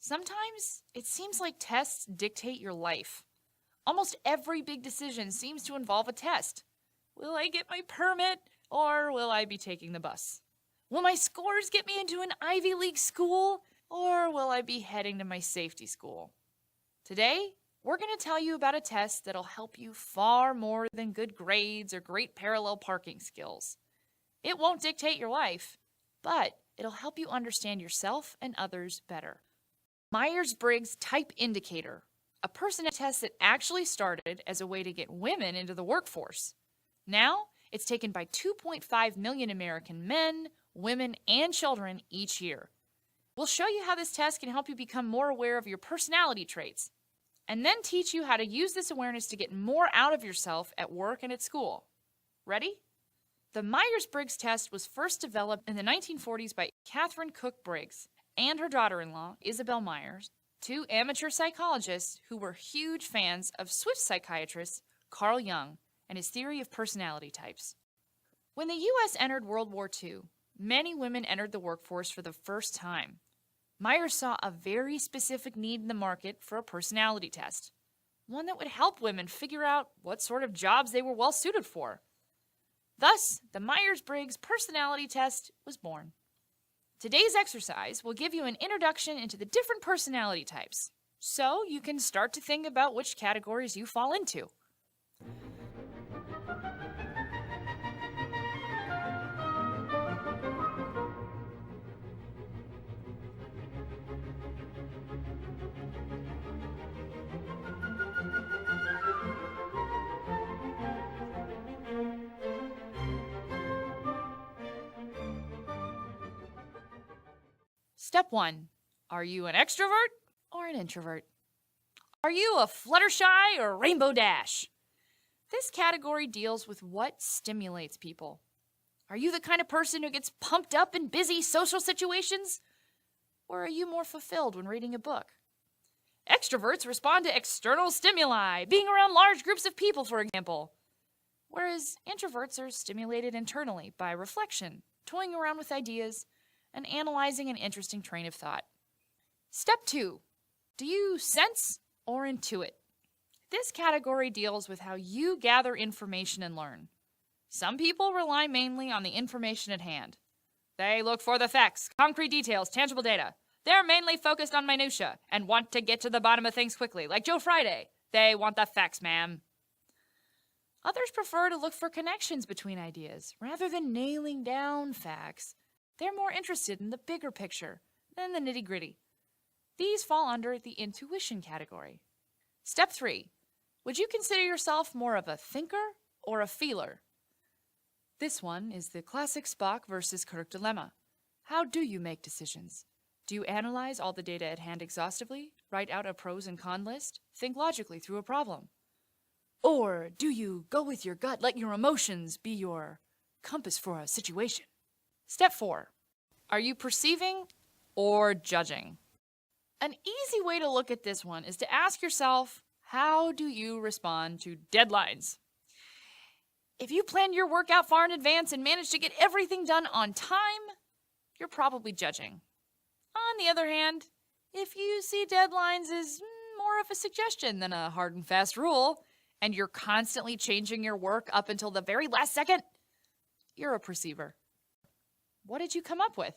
Sometimes it seems like tests dictate your life. Almost every big decision seems to involve a test. Will I get my permit, or will I be taking the bus? Will my scores get me into an Ivy League school, or will I be heading to my safety school? Today, we're going to tell you about a test that'll help you far more than good grades or great parallel parking skills. It won't dictate your life, but it'll help you understand yourself and others better. Myers-Briggs Type Indicator, a personality test that actually started as a way to get women into the workforce. Now, it's taken by 2.5 million American men, women, and children each year. We'll show you how this test can help you become more aware of your personality traits, and then teach you how to use this awareness to get more out of yourself at work and at school. Ready? The Myers-Briggs test was first developed in the 1940s by Catherine Cook Briggs and her daughter-in-law, Isabel Myers, two amateur psychologists who were huge fans of Swiss psychiatrist Carl Jung and his theory of personality types. When the U.S. entered World War II, many women entered the workforce for the first time. Myers saw a very specific need in the market for a personality test, one that would help women figure out what sort of jobs they were well suited for. Thus, the Myers-Briggs personality test was born. Today's exercise will give you an introduction into the different personality types, so you can start to think about which categories you fall into. Step 1. Are you an extrovert or an introvert? Are you a Fluttershy or Rainbow Dash? This category deals with what stimulates people. Are you the kind of person who gets pumped up in busy social situations? Or are you more fulfilled when reading a book? Extroverts respond to external stimuli, being around large groups of people, for example. Whereas introverts are stimulated internally by reflection, toying around with ideas, and analyzing an interesting train of thought. Step 2. Do you sense or intuit? This category deals with how you gather information and learn. Some people rely mainly on the information at hand. They look for the facts, concrete details, tangible data. They're mainly focused on minutia and want to get to the bottom of things quickly, like Joe Friday. They want the facts, ma'am. Others prefer to look for connections between ideas rather than nailing down facts. They're more interested in the bigger picture than the nitty-gritty. These fall under the intuition category. Step 3. Would you consider yourself more of a thinker or a feeler? This one is the classic Spock versus Kirk dilemma. How do you make decisions? Do you analyze all the data at hand exhaustively, write out a pros and cons list, think logically through a problem? Or do you go with your gut, let your emotions be your compass for a situation? Step 4. Are you perceiving or judging? An easy way to look at this one is to ask yourself, how do you respond to deadlines? If you plan your work out far in advance and manage to get everything done on time, you're probably judging. On the other hand, if you see deadlines as more of a suggestion than a hard and fast rule, and you're constantly changing your work up until the very last second, you're a perceiver. What did you come up with?